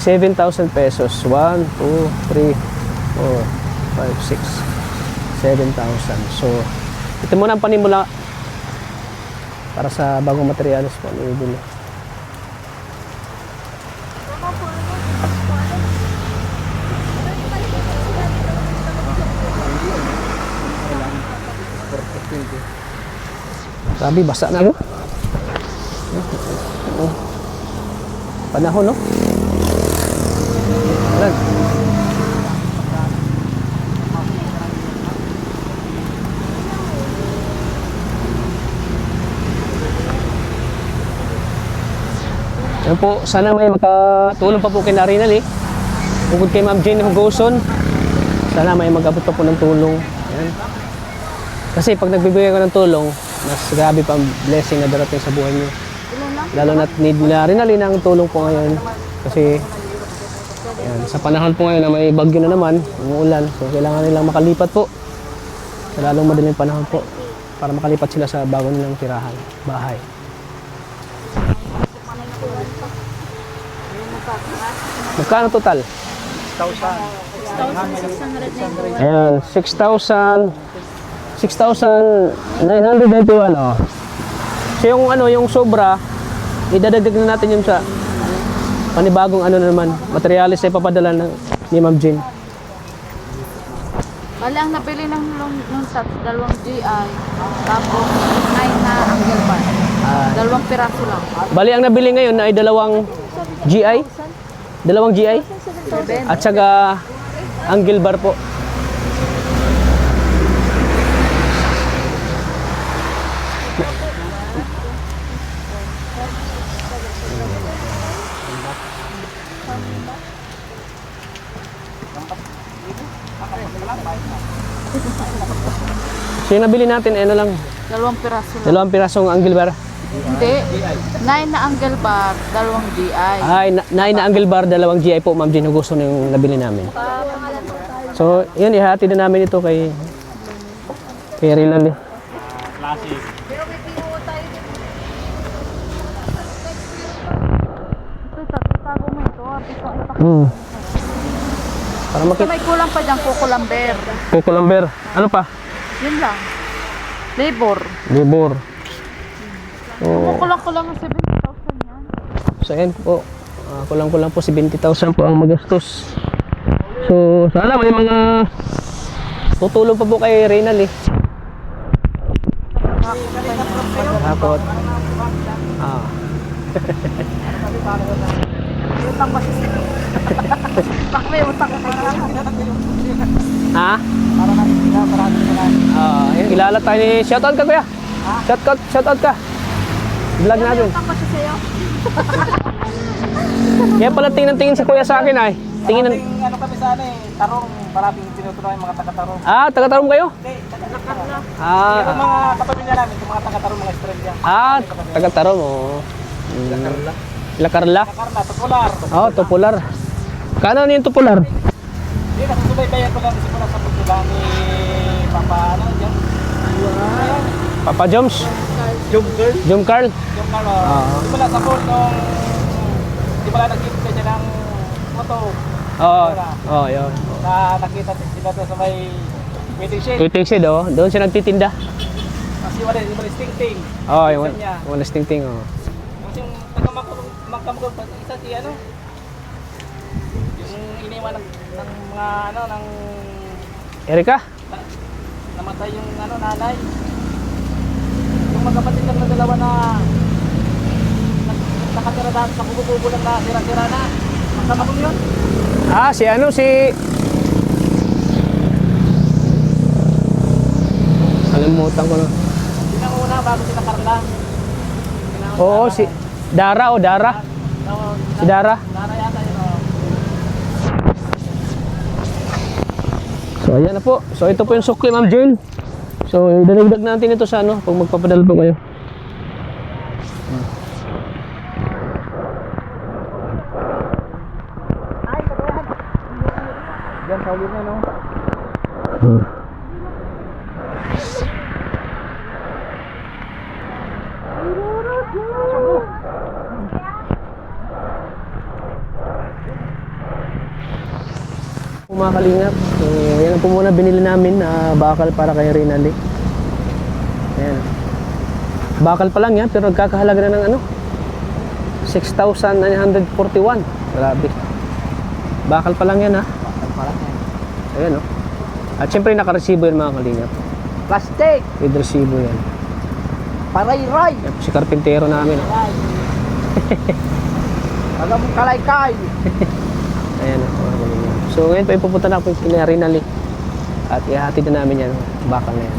7,000 pesos. 1, 2, 3, 4, 5, 6, 7,000. So, ito muna ang panimula. para sa bagong materials po na ibili. Sabi, basa na, no? Panahon, no? Ayan. Ayan po, sana may makatulong pa po kay Narinal eh. Bukod kay Ma'am Jane Hugoson, sana may mag-abot pa po ng tulong. Ayan. Kasi pag nagbibigay ko ng tulong, mas grabe pa ang blessing na darating sa buhay niyo. Lalo na't need nila rin ng tulong po ngayon. Kasi ayan, sa panahon po ngayon na may bagyo na naman, umuulan, so kailangan nilang makalipat po sa lalong madaling panahon po para makalipat sila sa bago nilang tirahan, bahay. Magkano total? 6,600. Ayan, 6,991 oh. So yung ano, yung sobra, idadagdag na natin yung sa panibagong ano na naman, materialis na ipapadala ni Ma'am Jean. Bali, ang nabili nung tats, 2 GI, tapos 9 na angle bar. 2 piraso lang. Bali, ang nabili ngayon ay 2 GI. 2 GI. At saka angle bar po. So yung nabili natin, ano lang, 2 piraso lang. 2 pirasong angle bar. Hindi. 9 na angle bar, 2 GI. Ay, 9 na angle bar, 2 GI po, Ma'am Jean Hugoson yung nabili namin. So, yun, ihati na namin ito kay Rinal. Classic. Para So, makita. may kulang pa dyan, kukulamber. Kukulamber. Ano pa? Yun lang. Labor. Libor. So, Kulang-kulang ang 70,000 yan. so ayan po. Kulang-kulang po 70,000 po ang magastos. So, sana may mga tutulong pa po kay Rinal eh. Takot. Utang pa siya. Bak may utang ka kay Ha? Ayun, kilala tayo ni... Shoutout ka, kuya. Shoutout ka. Vlog natin. Utang pa siya sa'yo. Kaya pala tingin si kuya sa akin ay. Tingin ng... Ano kami sa ano eh, tarong, maraming tinutuloy yung mga taga-tarong. Ah, taga-Tarong kayo? Hindi, taga-tarong. Ah, Yung mga kapamilya namin, yung mga taga-tarong, mga Australia. taga-Tarong, oh. La Carla? Karna, Tupular. Oh, Tupular. Kano na yung Tupular? Hindi, nasusubaybayan ko lang simula sa Tupular ni Papa, ano, dyan? Papa Joms? Jumper. Jom Carl? Yung Carlo, simula sa pool nung, di pala nag-give ka dyan ng moto. Oo, oh, yun. Na nakita sila doon sa may waiting shed. Waiting shed, oh. Doon siya nagtitinda. Kasi wala ting-ting. Oh, yung walas ting-ting, oh. Kasi yung taga-magkamagod pa isa si ano, yung iniwan ng mga ano, ng Erika? namatay yung ano, nanay. Yung magkapatid lang na dalawa na nakatira dahil sa kubo-kubo lang na tira-tira na. Magkamagod yun. Ah, si ano, si... Kalimutan ko na. Sinanguna bago sila Carla. Oo, si... Dara, oh, Dara. Si Dara. Nara yata yun, oh. So, ayan na po. So, ito po yung sukli, Ma'am Jane. So, idadagdag natin ito sa ano, pag magpapadala po kayo. Diyan sa ulit na, no? Mga kalingap, so yan na po muna binili namin na bakal para kay Rinal. Ayan. Bakal pa lang yan, pero nagkakahalaga na ng ano? 6,941. Grabe. Bakal pa lang yan ha. Parang yan. Ayan o. At syempre nakaresibo yan mga kalingap. Plastic! With resibo yan. Paray-ray! Yan po si karpintero namin. Alam mo kalay-kay! Ayan o mga kalingap. So ngayon pa ipupunta na po yung kina Rinali. At ihatid na namin yan. Bakal na yan.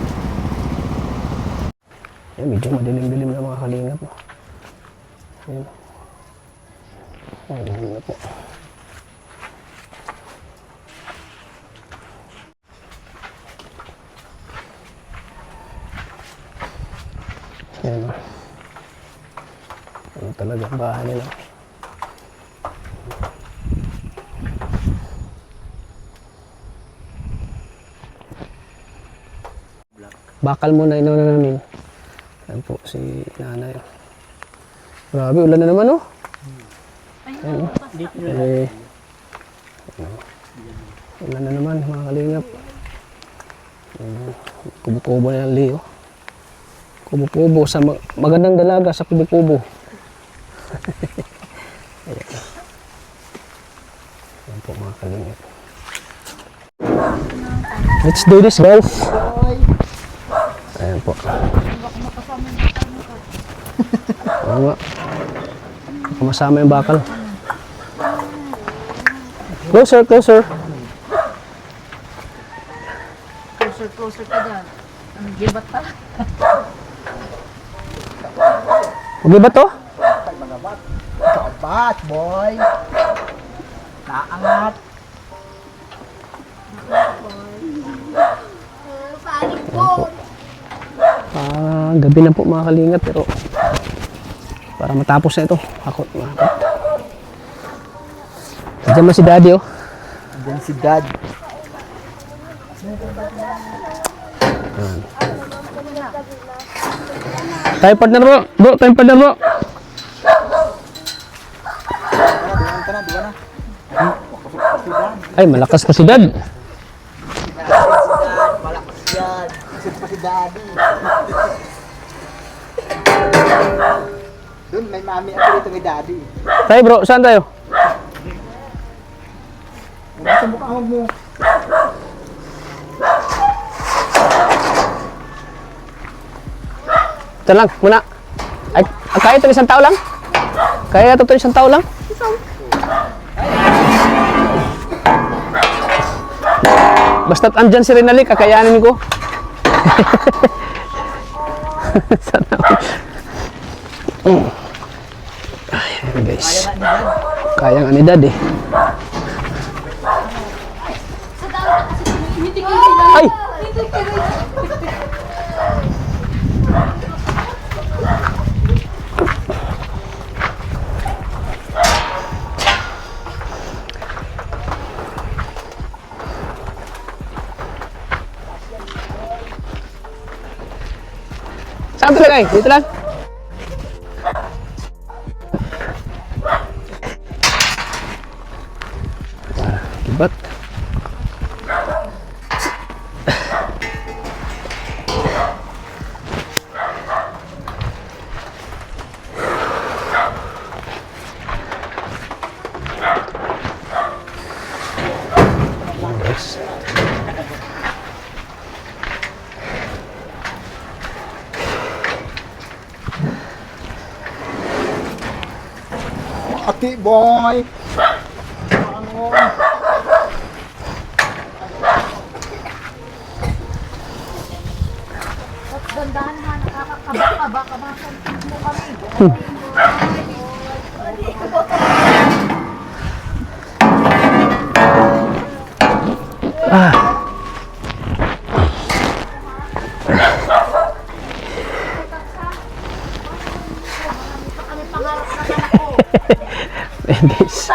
Ayan, medyo madilim-dilim na mga kalingap. Ayan. Ayan na po. Ayan o. Ano talaga ang bahay nila. Bakal muna inuna namin. Ayan po si nanay. Grabe, ulan na naman oh. Ayan oh. Ulan na naman mga kalingap. Kubo-kubo na yung liyo. Kubo-kubo sa magandang dalaga sa kubo-kubo. Ayan. Ayan po mga kalingap. Let's do this guys. Ayan po. Oo nga. Kumasama yung bakal. Closer, closer. Closer ka dyan. Ang gibat pa. Magibat to? Kabat, boy! Naangat! Gabi na po mga kalingap pero para matapos na ito. Ako, makakot. Diyan man si daddy oh. Diyan si Dad. Tayo partner bro. Bro, tayo partner bro. Ay, malakas pa si dad. Malakas yan. Isip pa si Daddy. Doon, may mami ako dito kay Daddy. Tayo bro, saan tayo? Sa mukha mo. Ito lang, muna. Ay, kaya ito isang tao lang? Kaya ito isang tao lang? Basta't andyan si Rinali, kakayanin ko. Sana. Ayan guys. Kaya nga ni dad eh. Ay! Saan ito lagay? Dito lang? Kibat. Yes. Ati, boy! Ano? Dandahan ha, nakakabak-abak-abakan mo kami. Guys.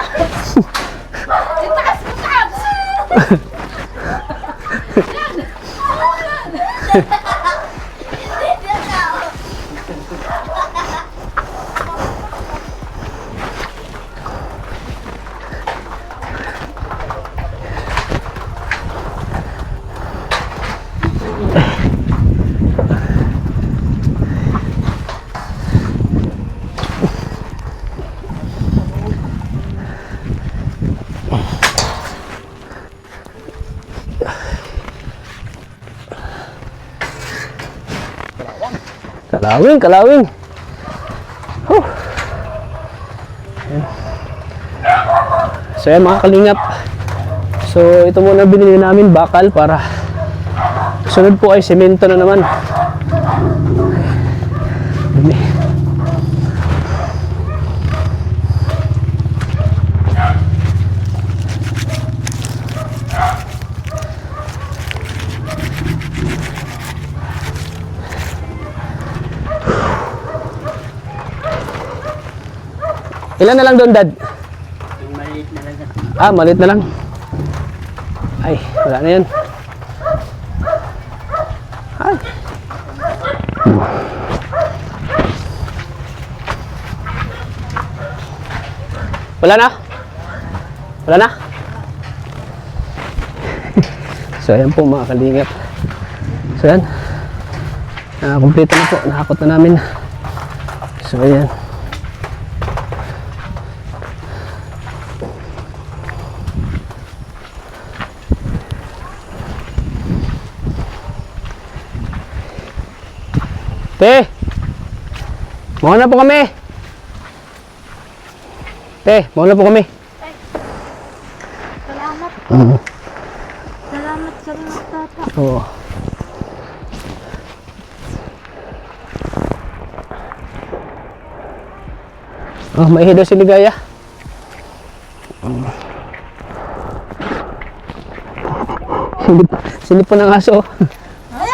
Kalawing, kalawing. Huh. Ayan. So yan mga kalingap. So ito muna binili namin, bakal, para sunod po ay semento na naman. Dumi. Ilan na lang doon, Dad? Maliit na lang. Ah, maliit na lang. Ay, wala na yan. Ay. Wala na? Wala na? So, ayan po mga kalingap. So, ayan. Kumpleto na po. Nakakot na namin. So, ayan. Te, mauna po kami. Te, mauna po kami. Salamat. Salamat sa mga tata. Oo. Oh, maihi daw si Ligaya. Sinipon ng aso.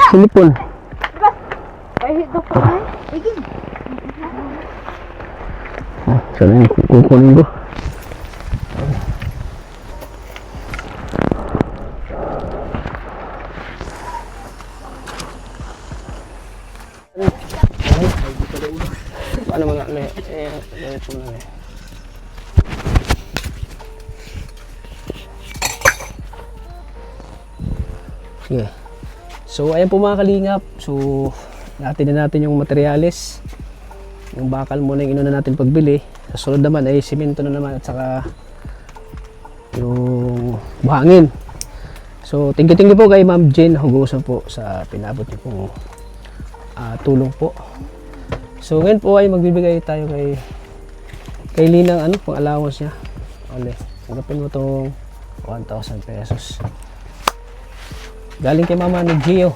Sinipon. Pahito po ay. Igin. Sana yung kukunin ko. Paano mga ganit mo lang eh. Sige. So ayan po mga kalingap. So natin na natin yung materyales. Yung bakal muna yung inuna natin pagbili. Sa sunod naman ay simento na naman at saka yung buhangin. So thank you po kay Ma'am Jane Hugoson po sa pinabot niyo pong tulong po. So ngayon po ay magbibigay tayo kay Linang pang allowance niya. Ole, tanggapin mo tong 1,000 pesos. Galing kay Mama ni Gio.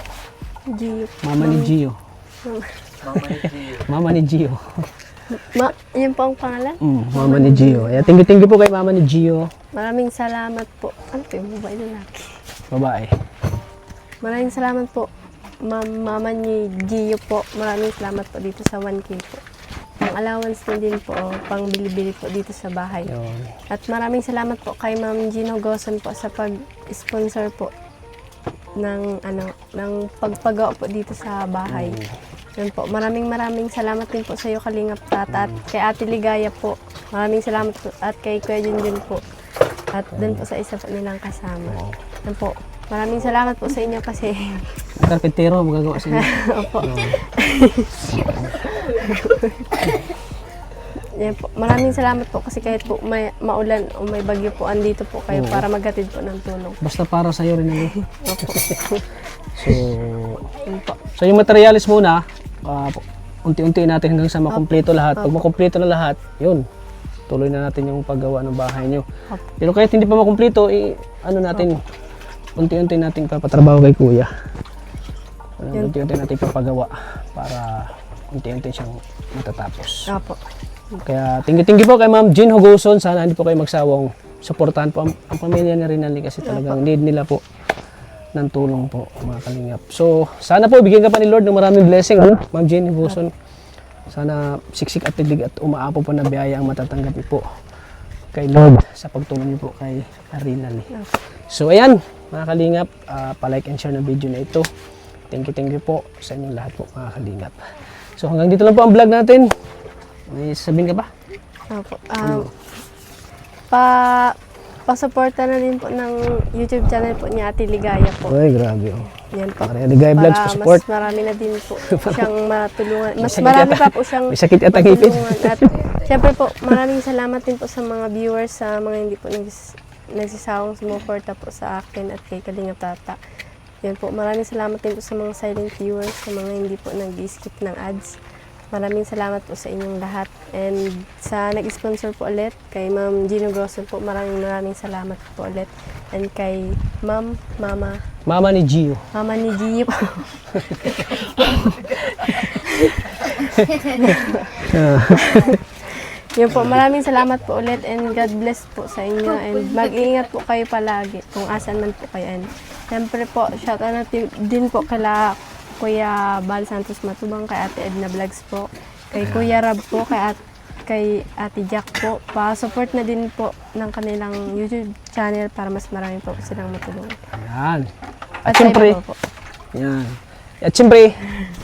Mama ni Gio. Mama ni Gio. Yun po ang pangalan? Mama ni Gio. Ayan, thank you po kay Mama ni Gio. Maraming salamat po. Ano po yung babae lalaki? Babae. Maraming salamat po. Mama ni Gio po. Maraming salamat po dito sa 1K po. Ang allowance na din po, pang bili-bili po dito sa bahay. Yun. At maraming salamat po kay Ma'am Jean Hugoson po sa pag-sponsor po ng pagpagawa po dito sa bahay. Yun po. Maraming salamat din po sa iyo, Kalingap Tata, at kay Ate Ligaya po. Maraming salamat po, at kay Kuya Junjun po. At dun po sa isa po nilang kasama. Yun po. Maraming salamat po sa inyo kasi Karpentero, magagawa sa inyo. opo. Yan po. Maraming salamat po kasi kahit po may maulan o may bagyo po, andito po kayo para maghatid po ng tulong. Basta para sa iyo rin naman. Opo. Yun po. So yung materials muna, unti-unti natin hanggang sa makumpleto lahat. Pag makumpleto na lahat, yun, tuloy na natin yung paggawa ng bahay nyo. Pero kahit hindi pa makumpleto, natin, unti-unti natin papatrabaho kay Kuya. Unti-unti natin papagawa para unti-unti siyang matatapos. Opo. Kaya thank you po kay Ma'am Jean Hugoson. Sana hindi po kayo magsawang suportahan po ang pamilya ni Rinaldi kasi talagang need nila po ng tulong po, mga Kalingap. So sana po bigyan ka pa ni Lord ng maraming blessing, Ma'am Jean Hugoson. Sana siksik at tiglig at umaapo pa na biyaya ang matatanggap po kay Lord sa pagtulong niyo po kay Rinaldi. So ayan, mga Kalingap, pa-like and share na video na ito. Thank you po sa inyong lahat po, mga Kalingap. So hanggang dito lang po ang vlog natin. May sabihin ka ba? Opo. Pa-suporta na din po ng YouTube channel po ni Ate Ligaya po. Uy, grabe oh. Yan po. Maria Ligaya Vlogs Para pa-support. mas marami na din po siyang matulungan. Mas sakit marami yata. pa po siyang May sakit yata ngipin. matulungan. At syempre po, maraming salamat din po sa mga viewers, sa mga hindi po nagsisawang sumuporta po sa akin at kay Kalingap Tata. Yan po, maraming salamat din po sa mga silent viewers, sa mga hindi po nag-skip ng ads. Maraming salamat po sa inyong lahat. And sa nag-sponsor po ulit, kay Ma'am Gino Goson po, maraming salamat po ulit. And kay Mama Mama ni Gio. ni Gio po. Yun po, maraming salamat po ulit and God bless po sa inyo and mag-iingat po kayo palagi kung asan man po kayo. And siyempre po, shoutout din po kala Kuya Bal Santos Matubang, kay Ate Edna Vlogs po, kay Kuya Rab po, kay Ate Jack po. Pa-support na din po ng kanilang YouTube channel para mas marami po silang matulungan. Yan. At At siyempre, sa iba po. yan. At siyempre,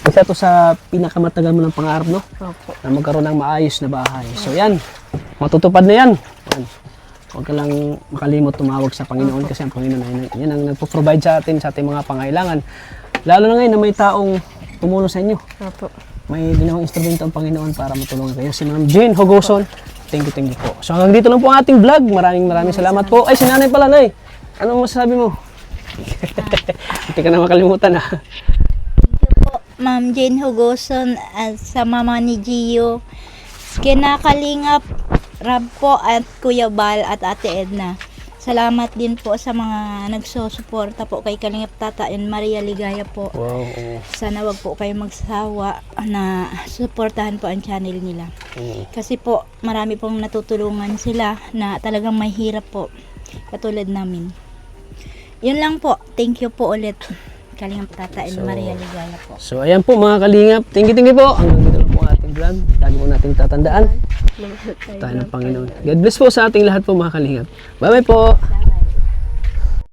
isa to sa pinakamatagal mo ng pangarap, no? Opo. Na magkaroon ng maayos na bahay. So yan, matutupad na yan. Yan. Huwag ka lang makalimot tumawag sa Panginoon kasi ang Panginoon ay yan ang nagpo-provide sa atin sa ating mga pangailangan. Lalo na ngayon na may taong tumulong sa inyo. Opo. May ginawang instrumento ang Panginoon para matulungan kayo. Si Ma'am Jane Hogoson, thank you po. So hanggang dito lang po ang ating vlog. Maraming salamat po. Ay, si Nanay pala, Nay. Ano masasabi mo? Hindi ka na makalimutan, ha? Po, Ma'am Jane Hugoson at sa mama ni Gio, kinakalingap Rab po at Kuya Bal at Ate Edna. Salamat din po sa mga nagsusuporta po kay Kalingap Tata and Maria Ligaya po. Wow, oo. Sana wag po kayo magsawa na suportahan po ang channel nila. Kasi po marami pong natutulungan sila na talagang may hirap po katulad namin. Yun lang po. Thank you po ulit. Kalingap Tata and Maria Ligaya po. So ayan po mga kalingap. Thank you po. Hanggang dito lang po ang ating vlog. Lagi po natin tatandaan. Tayo ng Panginoon. God bless po sa ating lahat po mga kalingap. Bye bye po.